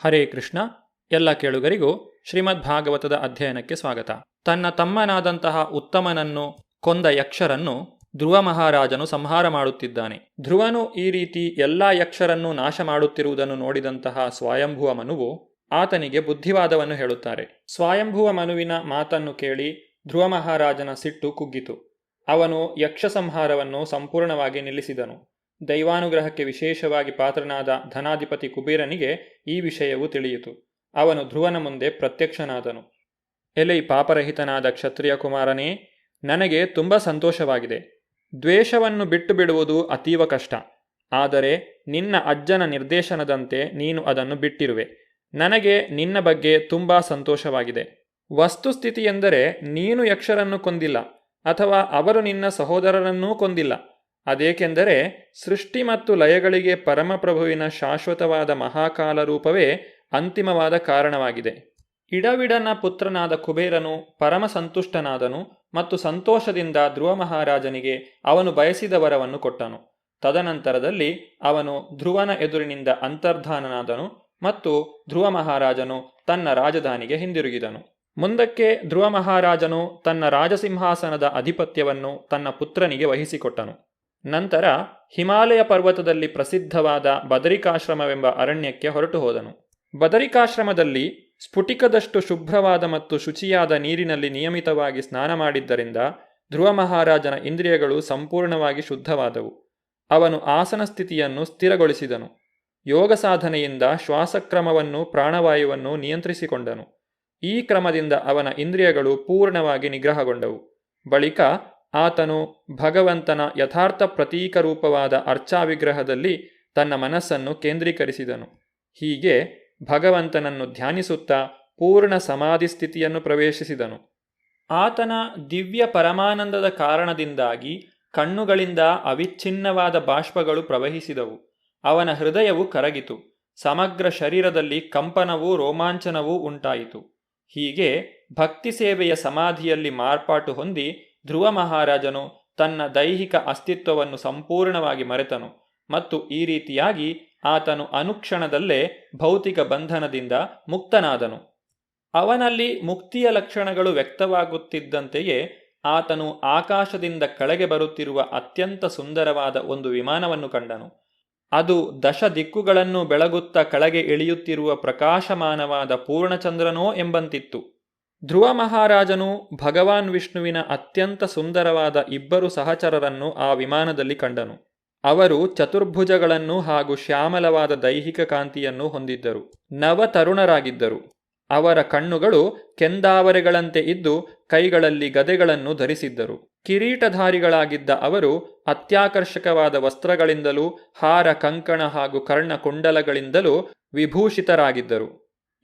ಹರೇ ಕೃಷ್ಣ. ಎಲ್ಲ ಕೇಳುಗರಿಗೂ ಶ್ರೀಮದ್ ಭಾಗವತದ ಅಧ್ಯಯನಕ್ಕೆ ಸ್ವಾಗತ. ತನ್ನ ತಮ್ಮನಾದಂತಹ ಉತ್ತಮನನ್ನು ಕೊಂದ ಯಕ್ಷರನ್ನು ಧ್ರುವ ಮಹಾರಾಜನು ಸಂಹಾರ ಮಾಡುತ್ತಿದ್ದಾನೆ. ಧ್ರುವನು ಈ ರೀತಿ ಎಲ್ಲ ಯಕ್ಷರನ್ನು ನಾಶ ಮಾಡುತ್ತಿರುವುದನ್ನು ನೋಡಿದಂತಹ ಸ್ವಯಂಭುವ ಮನುವು ಆತನಿಗೆ ಬುದ್ಧಿವಾದವನ್ನು ಹೇಳುತ್ತಾರೆ. ಸ್ವಯಂಭುವ ಮನುವಿನ ಮಾತನ್ನು ಕೇಳಿ ಧ್ರುವ ಮಹಾರಾಜನ ಸಿಟ್ಟು ಕುಗ್ಗಿತು. ಅವನು ಯಕ್ಷ ಸಂಹಾರವನ್ನು ಸಂಪೂರ್ಣವಾಗಿ ನಿಲ್ಲಿಸಿದನು. ದೈವಾನುಗ್ರಹಕ್ಕೆ ವಿಶೇಷವಾಗಿ ಪಾತ್ರನಾದ ಧನಾಧಿಪತಿ ಕುಬೇರನಿಗೆ ಈ ವಿಷಯವು ತಿಳಿಯಿತು. ಅವನು ಧ್ರುವನ ಮುಂದೆ ಪ್ರತ್ಯಕ್ಷನಾದನು. ಎಲೈ ಪಾಪರಹಿತನಾದ ಕ್ಷತ್ರಿಯ ಕುಮಾರನೇ, ನನಗೆ ತುಂಬ ಸಂತೋಷವಾಗಿದೆ. ದ್ವೇಷವನ್ನು ಬಿಟ್ಟು ಬಿಡುವುದು ಅತೀವ ಕಷ್ಟ. ಆದರೆ ನಿನ್ನ ಅಜ್ಜನ ನಿರ್ದೇಶನದಂತೆ ನೀನು ಅದನ್ನು ಬಿಟ್ಟಿರುವೆ. ನನಗೆ ನಿನ್ನ ಬಗ್ಗೆ ತುಂಬ ಸಂತೋಷವಾಗಿದೆ. ವಸ್ತುಸ್ಥಿತಿ ಎಂದರೆ ನೀನು ಯಕ್ಷರನ್ನು ಕೊಂದಿಲ್ಲ, ಅಥವಾ ಅವರು ನಿನ್ನ ಸಹೋದರರನ್ನೂ ಕೊಂದಿಲ್ಲ. ಅದೇಕೆಂದರೆ ಸೃಷ್ಟಿ ಮತ್ತು ಲಯಗಳಿಗೆ ಪರಮಪ್ರಭುವಿನ ಶಾಶ್ವತವಾದ ಮಹಾಕಾಲ ರೂಪವೇ ಅಂತಿಮವಾದ ಕಾರಣವಾಗಿದೆ. ಇಡವಿಡನ ಪುತ್ರನಾದ ಕುಬೇರನು ಪರಮ ಸಂತುಷ್ಟನಾದನು ಮತ್ತು ಸಂತೋಷದಿಂದ ಧ್ರುವ ಮಹಾರಾಜನಿಗೆ ಅವನು ಬಯಸಿದ ವರವನ್ನು ಕೊಟ್ಟನು. ತದನಂತರದಲ್ಲಿ ಅವನು ಧ್ರುವನ ಎದುರಿನಿಂದ ಅಂತರ್ಧಾನನಾದನು ಮತ್ತು ಧ್ರುವ ಮಹಾರಾಜನು ತನ್ನ ರಾಜಧಾನಿಗೆ ಹಿಂದಿರುಗಿದನು. ಮುಂದಕ್ಕೆ ಧ್ರುವ ಮಹಾರಾಜನು ತನ್ನ ರಾಜಸಿಂಹಾಸನದ ಅಧಿಪತ್ಯವನ್ನು ತನ್ನ ಪುತ್ರನಿಗೆ ವಹಿಸಿಕೊಟ್ಟನು. ನಂತರ ಹಿಮಾಲಯ ಪರ್ವತದಲ್ಲಿ ಪ್ರಸಿದ್ಧವಾದ ಬದರಿಕಾಶ್ರಮವೆಂಬ ಅರಣ್ಯಕ್ಕೆ ಹೊರಟು ಹೋದನು. ಬದರಿಕಾಶ್ರಮದಲ್ಲಿ ಸ್ಫುಟಿಕದಷ್ಟು ಶುಭ್ರವಾದ ಮತ್ತು ಶುಚಿಯಾದ ನೀರಿನಲ್ಲಿ ನಿಯಮಿತವಾಗಿ ಸ್ನಾನ ಮಾಡಿದ್ದರಿಂದ ಧ್ರುವ ಮಹಾರಾಜನ ಇಂದ್ರಿಯಗಳು ಸಂಪೂರ್ಣವಾಗಿ ಶುದ್ಧವಾದವು. ಅವನು ಆಸನ ಸ್ಥಿತಿಯನ್ನು ಸ್ಥಿರಗೊಳಿಸಿದನು. ಯೋಗ ಸಾಧನೆಯಿಂದ ಶ್ವಾಸಕ್ರಮವನ್ನು ಪ್ರಾಣವಾಯುವನ್ನು ನಿಯಂತ್ರಿಸಿಕೊಂಡನು. ಈ ಕ್ರಮದಿಂದ ಅವನ ಇಂದ್ರಿಯಗಳು ಪೂರ್ಣವಾಗಿ ನಿಗ್ರಹಗೊಂಡವು. ಬಳಿಕ ಆತನು ಭಗವಂತನ ಯಥಾರ್ಥ ಪ್ರತೀಕರೂಪವಾದ ಅರ್ಚಾವಿಗ್ರಹದಲ್ಲಿ ತನ್ನ ಮನಸ್ಸನ್ನು ಕೇಂದ್ರೀಕರಿಸಿದನು. ಹೀಗೆ ಭಗವಂತನನ್ನು ಧ್ಯಾನಿಸುತ್ತಾ ಪೂರ್ಣ ಸಮಾಧಿ ಸ್ಥಿತಿಯನ್ನು ಪ್ರವೇಶಿಸಿದನು. ಆತನ ದಿವ್ಯ ಪರಮಾನಂದದ ಕಾರಣದಿಂದಾಗಿ ಕಣ್ಣುಗಳಿಂದ ಅವಿಚ್ಛಿನ್ನವಾದ ಬಾಷ್ಪಗಳು ಪ್ರವಹಿಸಿದವು. ಅವನ ಹೃದಯವು ಕರಗಿತು. ಸಮಗ್ರ ಶರೀರದಲ್ಲಿ ಕಂಪನವೂ ರೋಮಾಂಚನವೂ ಉಂಟಾಯಿತು. ಹೀಗೆ ಭಕ್ತಿ ಸೇವೆಯ ಸಮಾಧಿಯಲ್ಲಿ ಮಾರ್ಪಾಟು ಹೊಂದಿ ಧ್ರುವ ಮಹಾರಾಜನು ತನ್ನ ದೈಹಿಕ ಅಸ್ತಿತ್ವವನ್ನು ಸಂಪೂರ್ಣವಾಗಿ ಮರೆತನು ಮತ್ತು ಈ ರೀತಿಯಾಗಿ ಆತನು ಅನುಕ್ಷಣದಲ್ಲೇ ಭೌತಿಕ ಬಂಧನದಿಂದ ಮುಕ್ತನಾದನು. ಅವನಲ್ಲಿ ಮುಕ್ತಿಯ ಲಕ್ಷಣಗಳು ವ್ಯಕ್ತವಾಗುತ್ತಿದ್ದಂತೆಯೇ ಆತನು ಆಕಾಶದಿಂದ ಕೆಳಗೆ ಬರುತ್ತಿರುವ ಅತ್ಯಂತ ಸುಂದರವಾದ ಒಂದು ವಿಮಾನವನ್ನು ಕಂಡನು. ಅದು 10 ದಿಕ್ಕುಗಳನ್ನು ಬೆಳಗುತ್ತಾ ಕೆಳಗೆ ಇಳಿಯುತ್ತಿರುವ ಪ್ರಕಾಶಮಾನವಾದ ಪೂರ್ಣಚಂದ್ರನೋ ಎಂಬಂತಿತ್ತು. ಧ್ರುವ ಮಹಾರಾಜನು ಭಗವಾನ್ ವಿಷ್ಣುವಿನ ಅತ್ಯಂತ ಸುಂದರವಾದ 2 ಸಹಚರರನ್ನು ಆ ವಿಮಾನದಲ್ಲಿ ಕಂಡನು. ಅವರು ಚತುರ್ಭುಜಗಳನ್ನು ಹಾಗೂ ಶ್ಯಾಮಲವಾದ ದೈಹಿಕ ಕಾಂತಿಯನ್ನು ಹೊಂದಿದ್ದರು. ನವತರುಣರಾಗಿದ್ದರು. ಅವರ ಕಣ್ಣುಗಳು ಕೆಂದಾವರೆಗಳಂತೆ ಇದ್ದು ಕೈಗಳಲ್ಲಿ ಗದೆಗಳನ್ನು ಧರಿಸಿದ್ದರು. ಕಿರೀಟಧಾರಿಗಳಾಗಿದ್ದ ಅವರು ಅತ್ಯಾಕರ್ಷಕವಾದ ವಸ್ತ್ರಗಳಿಂದಲೂ ಹಾರ ಕಂಕಣ ಹಾಗೂ ಕರ್ಣಕುಂಡಲಗಳಿಂದಲೂ ವಿಭೂಷಿತರಾಗಿದ್ದರು.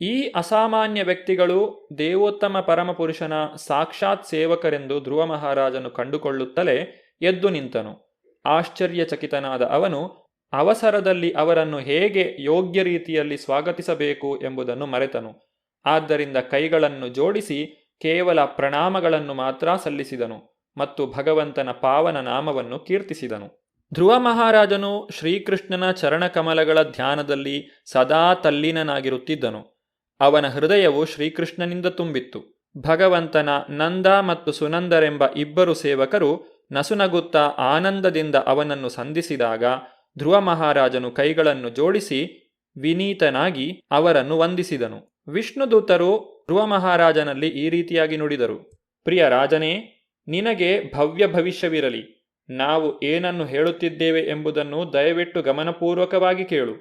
ಈ ಅಸಾಮಾನ್ಯ ವ್ಯಕ್ತಿಗಳು ದೇವೋತ್ತಮ ಪರಮಪುರುಷನ ಸಾಕ್ಷಾತ್ ಸೇವಕರೆಂದು ಧ್ರುವ ಮಹಾರಾಜನು ಕಂಡುಕೊಳ್ಳುತ್ತಲೇ ಎದ್ದು ನಿಂತನು. ಆಶ್ಚರ್ಯಚಕಿತನಾದ ಅವನು ಅವಸರದಲ್ಲಿ ಅವರನ್ನು ಹೇಗೆ ಯೋಗ್ಯ ರೀತಿಯಲ್ಲಿ ಸ್ವಾಗತಿಸಬೇಕು ಎಂಬುದನ್ನು ಮರೆತನು. ಆದ್ದರಿಂದ ಕೈಗಳನ್ನು ಜೋಡಿಸಿ ಕೇವಲ ಪ್ರಣಾಮಗಳನ್ನು ಮಾತ್ರ ಸಲ್ಲಿಸಿದನು ಮತ್ತು ಭಗವಂತನ ಪಾವನ ನಾಮವನ್ನು ಕೀರ್ತಿಸಿದನು. ಧ್ರುವ ಮಹಾರಾಜನು ಶ್ರೀಕೃಷ್ಣನ ಚರಣಕಮಲಗಳ ಧ್ಯಾನದಲ್ಲಿ ಸದಾ ತಲ್ಲೀನನಾಗಿರುತ್ತಿದ್ದನು. ಅವನ ಹೃದಯವು ಶ್ರೀಕೃಷ್ಣನಿಂದ ತುಂಬಿತ್ತು. ಭಗವಂತನ ನಂದ ಮತ್ತು ಸುನಂದರೆಂಬ 2 ಸೇವಕರು ನಸುನಗುತ್ತಾ ಆನಂದದಿಂದ ಅವನನ್ನು ಸಂಧಿಸಿದಾಗ ಧ್ರುವ ಮಹಾರಾಜನು ಕೈಗಳನ್ನು ಜೋಡಿಸಿ ವಿನೀತನಾಗಿ ಅವರನ್ನು ವಂದಿಸಿದನು. ವಿಷ್ಣುದೂತರು ಧ್ರುವ ಮಹಾರಾಜನಲ್ಲಿ ಈ ರೀತಿಯಾಗಿ ನುಡಿದರು: ಪ್ರಿಯ ರಾಜನೇ, ನಿನಗೆ ಭವ್ಯ ಭವಿಷ್ಯವಿರಲಿ. ನಾವು ಏನನ್ನು ಹೇಳುತ್ತಿದ್ದೇವೆ ಎಂಬುದನ್ನು ದಯವಿಟ್ಟು ಗಮನಪೂರ್ವಕವಾಗಿ ಕೇಳು.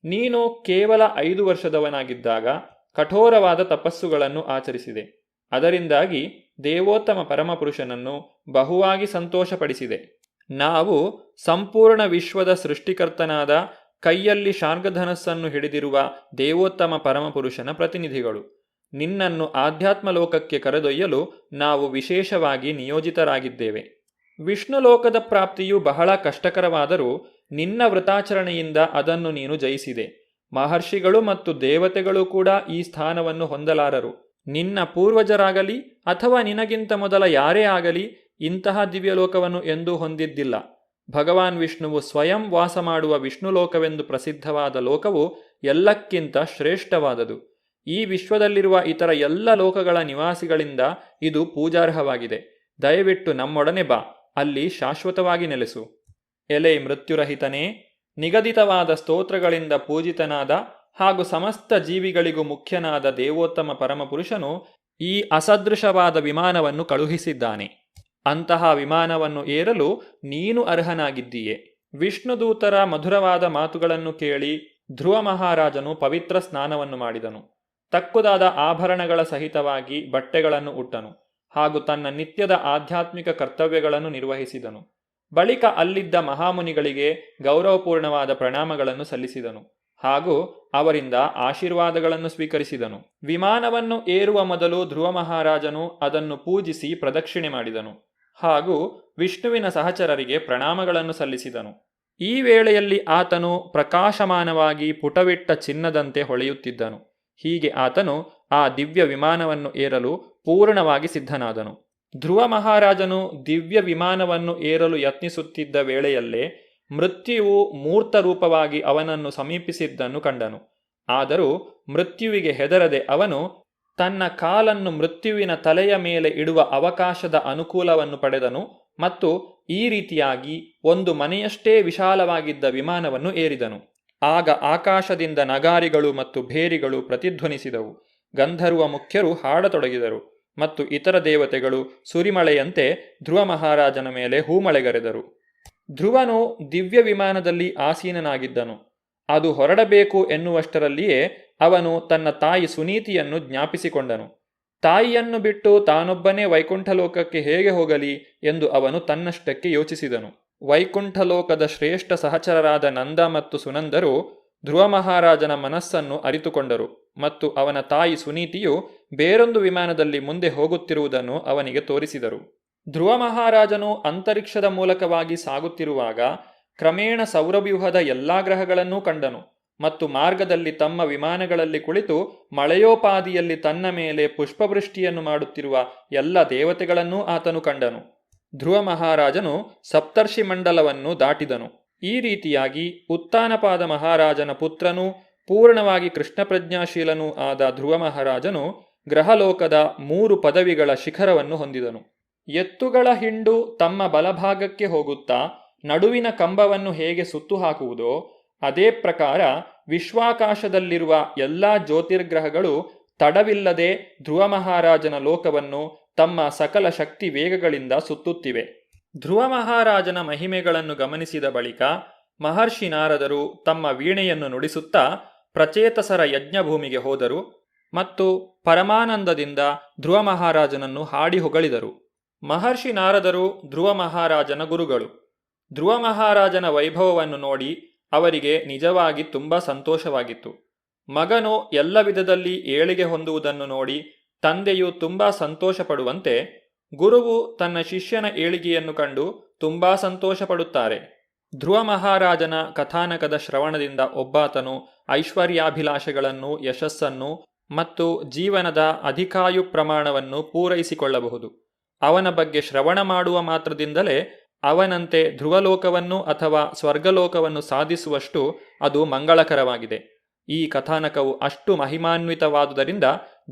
ನೀನು ಕೇವಲ 5 ವರ್ಷದವನಾಗಿದ್ದಾಗ ಕಠೋರವಾದ ತಪಸ್ಸುಗಳನ್ನು ಆಚರಿಸಿದೆ. ಅದರಿಂದಾಗಿ ದೇವೋತ್ತಮ ಪರಮಪುರುಷನನ್ನು ಬಹುವಾಗಿ ಸಂತೋಷಪಡಿಸಿದೆ. ನಾವು ಸಂಪೂರ್ಣ ವಿಶ್ವದ ಸೃಷ್ಟಿಕರ್ತನಾದ ಕೈಯಲ್ಲಿ ಶಾರ್ಗಧನಸ್ಸನ್ನು ಹಿಡಿದಿರುವ ದೇವೋತ್ತಮ ಪರಮಪುರುಷನ ಪ್ರತಿನಿಧಿಗಳು. ನಿನ್ನನ್ನು ಆಧ್ಯಾತ್ಮ ಲೋಕಕ್ಕೆ ಕರೆದೊಯ್ಯಲು ನಾವು ವಿಶೇಷವಾಗಿ ನಿಯೋಜಿತರಾಗಿದ್ದೇವೆ. ವಿಷ್ಣು ಲೋಕದ ಪ್ರಾಪ್ತಿಯು ಬಹಳ ಕಷ್ಟಕರವಾದರೂ ನಿನ್ನ ವ್ರತಾಚರಣೆಯಿಂದ ಅದನ್ನು ನೀನು ಜಯಿಸಿದೆ. ಮಹರ್ಷಿಗಳು ಮತ್ತು ದೇವತೆಗಳು ಕೂಡ ಈ ಸ್ಥಾನವನ್ನು ಹೊಂದಲಾರರು. ನಿನ್ನ ಪೂರ್ವಜರಾಗಲಿ ಅಥವಾ ನಿನಗಿಂತ ಮೊದಲ ಯಾರೇ ಆಗಲಿ ಇಂತಹ ದಿವ್ಯಲೋಕವನ್ನು ಎಂದೂ ಹೊಂದಿದ್ದಿಲ್ಲ. ಭಗವಾನ್ ವಿಷ್ಣುವು ಸ್ವಯಂ ವಾಸ ಮಾಡುವ ವಿಷ್ಣುಲೋಕವೆಂದು ಪ್ರಸಿದ್ಧವಾದ ಲೋಕವು ಎಲ್ಲಕ್ಕಿಂತ ಶ್ರೇಷ್ಠವಾದುದು. ಈ ವಿಶ್ವದಲ್ಲಿರುವ ಇತರ ಎಲ್ಲ ಲೋಕಗಳ ನಿವಾಸಿಗಳಿಂದ ಇದು ಪೂಜಾರ್ಹವಾಗಿದೆ. ದಯವಿಟ್ಟು ನಮ್ಮೊಡನೆ ಬಾ, ಅಲ್ಲಿ ಶಾಶ್ವತವಾಗಿ ನೆಲೆಸು. ಎಲೆ ಮೃತ್ಯುರಹಿತನೇ, ನಿಗದಿತವಾದ ಸ್ತೋತ್ರಗಳಿಂದ ಪೂಜಿತನಾದ ಹಾಗೂ ಸಮಸ್ತ ಜೀವಿಗಳಿಗೂ ಮುಖ್ಯನಾದ ದೇವೋತ್ತಮ ಪರಮಪುರುಷನು ಈ ಅಸದೃಶವಾದ ವಿಮಾನವನ್ನು ಕಳುಹಿಸಿದ್ದಾನೆ. ಅಂತಹ ವಿಮಾನವನ್ನು ಏರಲು ನೀನು ಅರ್ಹನಾಗಿದ್ದೀಯೆ. ವಿಷ್ಣುದೂತರ ಮಧುರವಾದ ಮಾತುಗಳನ್ನು ಕೇಳಿ ಧ್ರುವ ಮಹಾರಾಜನು ಪವಿತ್ರ ಸ್ನಾನವನ್ನು ಮಾಡಿದನು. ತಕ್ಕುದಾದ ಆಭರಣಗಳ ಸಹಿತವಾಗಿ ಬಟ್ಟೆಗಳನ್ನು ಉಟ್ಟನು ಹಾಗೂ ತನ್ನ ನಿತ್ಯದ ಆಧ್ಯಾತ್ಮಿಕ ಕರ್ತವ್ಯಗಳನ್ನು ನಿರ್ವಹಿಸಿದನು. ಬಳಿಕ ಅಲ್ಲಿದ್ದ ಮಹಾಮುನಿಗಳಿಗೆ ಗೌರವಪೂರ್ಣವಾದ ಪ್ರಣಾಮಗಳನ್ನು ಸಲ್ಲಿಸಿದನು ಹಾಗೂ ಅವರಿಂದ ಆಶೀರ್ವಾದಗಳನ್ನು ಸ್ವೀಕರಿಸಿದನು. ವಿಮಾನವನ್ನು ಏರುವ ಮೊದಲು ಧ್ರುವ ಮಹಾರಾಜನು ಅದನ್ನು ಪೂಜಿಸಿ ಪ್ರದಕ್ಷಿಣೆ ಮಾಡಿದನು ಹಾಗೂ ವಿಷ್ಣುವಿನ ಸಹಚರರಿಗೆ ಪ್ರಣಾಮಗಳನ್ನು ಸಲ್ಲಿಸಿದನು. ಈ ವೇಳೆಯಲ್ಲಿ ಆತನು ಪ್ರಕಾಶಮಾನವಾಗಿ ಪುಟವಿಟ್ಟ ಚಿನ್ನದಂತೆ ಹೊಳೆಯುತ್ತಿದ್ದನು. ಹೀಗೆ ಆತನು ಆ ದಿವ್ಯ ವಿಮಾನವನ್ನು ಏರಲು ಪೂರ್ಣವಾಗಿ ಸಿದ್ಧನಾದನು. ಧ್ರುವ ಮಹಾರಾಜನು ದಿವ್ಯ ವಿಮಾನವನ್ನು ಏರಲು ಯತ್ನಿಸುತ್ತಿದ್ದ ವೇಳೆಯಲ್ಲೇ ಮೃತ್ಯುವು ಮೂರ್ತ ರೂಪವಾಗಿ ಅವನನ್ನು ಸಮೀಪಿಸಿದ್ದನ್ನು ಕಂಡನು. ಆದರೂ ಮೃತ್ಯುವಿಗೆ ಹೆದರದೆ ಅವನು ತನ್ನ ಕಾಲನ್ನು ಮೃತ್ಯುವಿನ ತಲೆಯ ಮೇಲೆ ಇಡುವ ಅವಕಾಶದ ಅನುಕೂಲವನ್ನು ಪಡೆದನು ಮತ್ತು ಈ ರೀತಿಯಾಗಿ ಒಂದು ಮನೆಯಷ್ಟೇ ವಿಶಾಲವಾಗಿದ್ದ ವಿಮಾನವನ್ನು ಏರಿದನು. ಆಗ ಆಕಾಶದಿಂದ ನಗಾರಿಗಳು ಮತ್ತು ಭೇರಿಗಳು ಪ್ರತಿಧ್ವನಿಸಿದವು. ಗಂಧರ್ವ ಮುಖ್ಯರು ಹಾಡತೊಡಗಿದರು ಮತ್ತು ಇತರ ದೇವತೆಗಳು ಸುರಿಮಳೆಯಂತೆ ಧ್ರುವ ಮಹಾರಾಜನ ಮೇಲೆ ಹೂಮಳೆಗರೆದರು. ಧ್ರುವನು ದಿವ್ಯ ವಿಮಾನದಲ್ಲಿ ಆಸೀನನಾಗಿದ್ದನು. ಅದು ಹೊರಡಬೇಕು ಎನ್ನುವಷ್ಟರಲ್ಲಿಯೇ ಅವನು ತನ್ನ ತಾಯಿ ಸುನೀತಿಯನ್ನು ಜ್ಞಾಪಿಸಿಕೊಂಡನು. ತಾಯಿಯನ್ನು ಬಿಟ್ಟು ತಾನೊಬ್ಬನೇ ವೈಕುಂಠಲೋಕಕ್ಕೆ ಹೇಗೆ ಹೋಗಲಿ ಎಂದು ಅವನು ತನ್ನಷ್ಟಕ್ಕೆ ಯೋಚಿಸಿದನು. ವೈಕುಂಠಲೋಕದ ಶ್ರೇಷ್ಠ ಸಹಚರರಾದ ನಂದ ಮತ್ತು ಸುನಂದರು ಧ್ರುವ ಮಹಾರಾಜನ ಮನಸ್ಸನ್ನು ಅರಿತುಕೊಂಡರು ಮತ್ತು ಅವನ ತಾಯಿ ಸುನೀತಿಯು ಬೇರೊಂದು ವಿಮಾನದಲ್ಲಿ ಮುಂದೆ ಹೋಗುತ್ತಿರುವುದನ್ನು ಅವನಿಗೆ ತೋರಿಸಿದರು. ಧ್ರುವ ಮಹಾರಾಜನು ಅಂತರಿಕ್ಷದ ಮೂಲಕವಾಗಿ ಸಾಗುತ್ತಿರುವಾಗ ಕ್ರಮೇಣ ಸೌರವ್ಯೂಹದ ಎಲ್ಲಾ ಗ್ರಹಗಳನ್ನೂ ಕಂಡನು ಮತ್ತು ಮಾರ್ಗದಲ್ಲಿ ತಮ್ಮ ವಿಮಾನಗಳಲ್ಲಿ ಕುಳಿತು ಮಳೆಯೋಪಾದಿಯಲ್ಲಿ ತನ್ನ ಮೇಲೆ ಪುಷ್ಪವೃಷ್ಟಿಯನ್ನು ಮಾಡುತ್ತಿರುವ ಎಲ್ಲ ದೇವತೆಗಳನ್ನೂ ಆತನು ಕಂಡನು. ಧ್ರುವ ಮಹಾರಾಜನು ಸಪ್ತರ್ಷಿ ಮಂಡಲವನ್ನು ದಾಟಿದನು. ಈ ರೀತಿಯಾಗಿ ಉತ್ತಾನಪಾದ ಮಹಾರಾಜನ ಪುತ್ರನೂ ಪೂರ್ಣವಾಗಿ ಕೃಷ್ಣ ಪ್ರಜ್ಞಾಶೀಲನೂ ಆದ ಧ್ರುವ ಮಹಾರಾಜನು ಗ್ರಹಲೋಕದ 3 ಪದವಿಗಳ ಶಿಖರವನ್ನು ಹೊಂದಿದನು. ಎತ್ತುಗಳ ಹಿಂಡು ತಮ್ಮ ಬಲಭಾಗಕ್ಕೆ ಹೋಗುತ್ತಾ ನಡುವಿನ ಕಂಬವನ್ನು ಹೇಗೆ ಸುತ್ತು ಹಾಕುವುದೋ ಅದೇ ಪ್ರಕಾರ ವಿಶ್ವಾಕಾಶದಲ್ಲಿರುವ ಎಲ್ಲಾ ಜ್ಯೋತಿರ್ಗ್ರಹಗಳು ತಡವಿಲ್ಲದೆ ಧ್ರುವ ಮಹಾರಾಜನ ಲೋಕವನ್ನು ತಮ್ಮ ಸಕಲ ಶಕ್ತಿ ವೇಗಗಳಿಂದ ಸುತ್ತುತ್ತಿವೆ. ಧ್ರುವ ಮಹಾರಾಜನ ಮಹಿಮೆಗಳನ್ನು ಗಮನಿಸಿದ ಬಳಿಕ ಮಹರ್ಷಿ ನಾರದರು ತಮ್ಮ ವೀಣೆಯನ್ನು ನುಡಿಸುತ್ತಾ ಪ್ರಚೇತಸರ ಯಜ್ಞಭೂಮಿಗೆ ಹೋದರು ಮತ್ತು ಪರಮಾನಂದದಿಂದ ಧ್ರುವ ಮಹಾರಾಜನನ್ನು ಹಾಡಿ ಹೊಗಳಿದರು. ಮಹರ್ಷಿ ನಾರದರು ಧ್ರುವ ಮಹಾರಾಜನ ಗುರುಗಳು. ಧ್ರುವ ಮಹಾರಾಜನ ವೈಭವವನ್ನು ನೋಡಿ ಅವರಿಗೆ ನಿಜವಾಗಿ ತುಂಬ ಸಂತೋಷವಾಗಿತ್ತು. ಮಗನು ಎಲ್ಲ ವಿಧದಲ್ಲಿ ಏಳಿಗೆ ಹೊಂದುವುದನ್ನು ನೋಡಿ ತಂದೆಯು ತುಂಬ ಸಂತೋಷ ಪಡುವಂತೆ ಗುರುವು ತನ್ನ ಶಿಷ್ಯನ ಏಳಿಗೆಯನ್ನು ಕಂಡು ತುಂಬ ಸಂತೋಷ ಪಡುತ್ತಾರೆ. ಧ್ರುವ ಮಹಾರಾಜನ ಕಥಾನಕದ ಶ್ರವಣದಿಂದ ಒಬ್ಬಾತನು ಐಶ್ವರ್ಯಾಭಿಲಾಷೆಗಳನ್ನು, ಯಶಸ್ಸನ್ನು ಮತ್ತು ಜೀವನದ ಅಧಿಕಾಯು ಪ್ರಮಾಣವನ್ನು ಪೂರೈಸಿಕೊಳ್ಳಬಹುದು. ಅವನ ಬಗ್ಗೆ ಶ್ರವಣ ಮಾಡುವ ಮಾತ್ರದಿಂದಲೇ ಅವನಂತೆ ಧ್ರುವಲೋಕವನ್ನು ಅಥವಾ ಸ್ವರ್ಗಲೋಕವನ್ನು ಸಾಧಿಸುವಷ್ಟು ಅದು ಮಂಗಳಕರವಾಗಿದೆ. ಈ ಕಥಾನಕವು ಅಷ್ಟು ಮಹಿಮಾನ್ವಿತವಾದುದರಿಂದ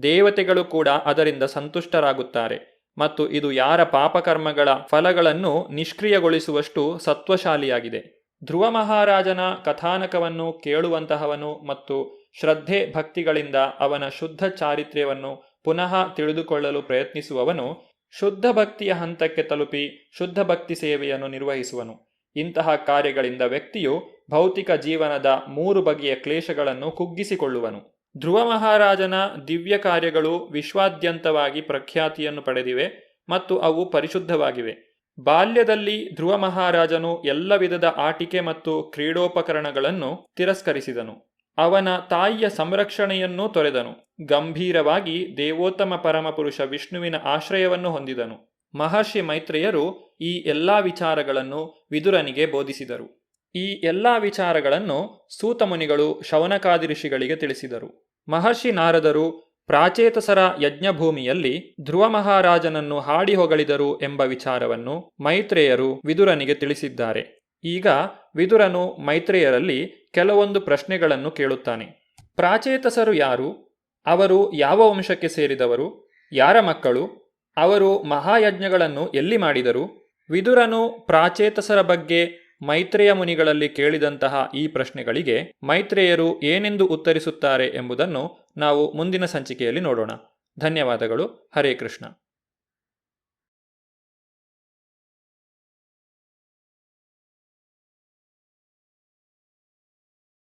ದೇವತೆಗಳು ಕೂಡ ಅದರಿಂದ ಸಂತುಷ್ಟರಾಗುತ್ತಾರೆ ಮತ್ತು ಇದು ಯಾರ ಪಾಪಕರ್ಮಗಳ ಫಲಗಳನ್ನು ನಿಷ್ಕ್ರಿಯಗೊಳಿಸುವಷ್ಟು ಸತ್ವಶಾಲಿಯಾಗಿದೆ. ಧ್ರುವ ಮಹಾರಾಜನ ಕಥಾನಕವನ್ನು ಕೇಳುವಂತಹವನು ಮತ್ತು ಶ್ರದ್ಧೆ ಭಕ್ತಿಗಳಿಂದ ಅವನ ಶುದ್ಧ ಚಾರಿತ್ರ್ಯವನ್ನು ಪುನಃ ತಿಳಿದುಕೊಳ್ಳಲು ಪ್ರಯತ್ನಿಸುವವನು ಶುದ್ಧ ಭಕ್ತಿಯ ಹಂತಕ್ಕೆ ತಲುಪಿ ಶುದ್ಧ ಭಕ್ತಿ ಸೇವೆಯನ್ನು ನಿರ್ವಹಿಸುವನು. ಇಂತಹ ಕಾರ್ಯಗಳಿಂದ ವ್ಯಕ್ತಿಯು ಭೌತಿಕ ಜೀವನದ 3 ಬಗೆಯ ಕ್ಲೇಶಗಳನ್ನು ಕುಗ್ಗಿಸಿಕೊಳ್ಳುವನು. ಧ್ರುವ ಮಹಾರಾಜನ ದಿವ್ಯ ಕಾರ್ಯಗಳು ವಿಶ್ವಾದ್ಯಂತವಾಗಿ ಪ್ರಖ್ಯಾತಿಯನ್ನು ಪಡೆದಿವೆ ಮತ್ತು ಅವು ಪರಿಶುದ್ಧವಾಗಿವೆ. ಬಾಲ್ಯದಲ್ಲಿ ಧ್ರುವ ಮಹಾರಾಜನು ಎಲ್ಲ ವಿಧದ ಆಟಿಕೆ ಮತ್ತು ಕ್ರೀಡೋಪಕರಣಗಳನ್ನು ತಿರಸ್ಕರಿಸಿದನು. ಅವನ ತಾಯಿಯ ಸಂರಕ್ಷಣೆಯನ್ನೂ ತೊರೆದನು. ಗಂಭೀರವಾಗಿ ದೇವೋತ್ತಮ ಪರಮಪುರುಷ ವಿಷ್ಣುವಿನ ಆಶ್ರಯವನ್ನು ಹೊಂದಿದನು. ಮಹರ್ಷಿ ಮೈತ್ರೇಯರು ಈ ಎಲ್ಲಾ ವಿಚಾರಗಳನ್ನು ವಿದುರನಿಗೆ ಬೋಧಿಸಿದರು. ಈ ಎಲ್ಲಾ ವಿಚಾರಗಳನ್ನು ಸೂತಮುನಿಗಳು ಶೌನಕಾದಿ ಋಷಿಗಳಿಗೆ ತಿಳಿಸಿದರು. ಮಹರ್ಷಿ ನಾರದರು ಪ್ರಾಚೇತಸರ ಯಜ್ಞಭೂಮಿಯಲ್ಲಿ ಧ್ರುವ ಮಹಾರಾಜನನ್ನು ಹಾಡಿ ಹೊಗಳಿದರು ಎಂಬ ವಿಚಾರವನ್ನು ಮೈತ್ರೇಯರು ವಿದುರನಿಗೆ ತಿಳಿಸಿದ್ದಾರೆ. ಈಗ ವಿದುರನು ಮೈತ್ರೇಯರಲ್ಲಿ ಕೆಲವೊಂದು ಪ್ರಶ್ನೆಗಳನ್ನು ಕೇಳುತ್ತಾನೆ. ಪ್ರಾಚೇತಸರು ಯಾರು? ಅವರು ಯಾವ ವಂಶಕ್ಕೆ ಸೇರಿದವರು? ಯಾರ ಮಕ್ಕಳು? ಅವರು ಮಹಾಯಜ್ಞಗಳನ್ನು ಎಲ್ಲಿ ಮಾಡಿದರು? ವಿದುರನು ಪ್ರಾಚೇತಸರ ಬಗ್ಗೆ ಮೈತ್ರೇಯ ಮುನಿಗಳಲ್ಲಿ ಕೇಳಿದಂತಹ ಈ ಪ್ರಶ್ನೆಗಳಿಗೆ ಮೈತ್ರೇಯರು ಏನೆಂದು ಉತ್ತರಿಸುತ್ತಾರೆ ಎಂಬುದನ್ನು ನಾವು ಮುಂದಿನ ಸಂಚಿಕೆಯಲ್ಲಿ ನೋಡೋಣ. ಧನ್ಯವಾದಗಳು. ಹರೇ ಕೃಷ್ಣ.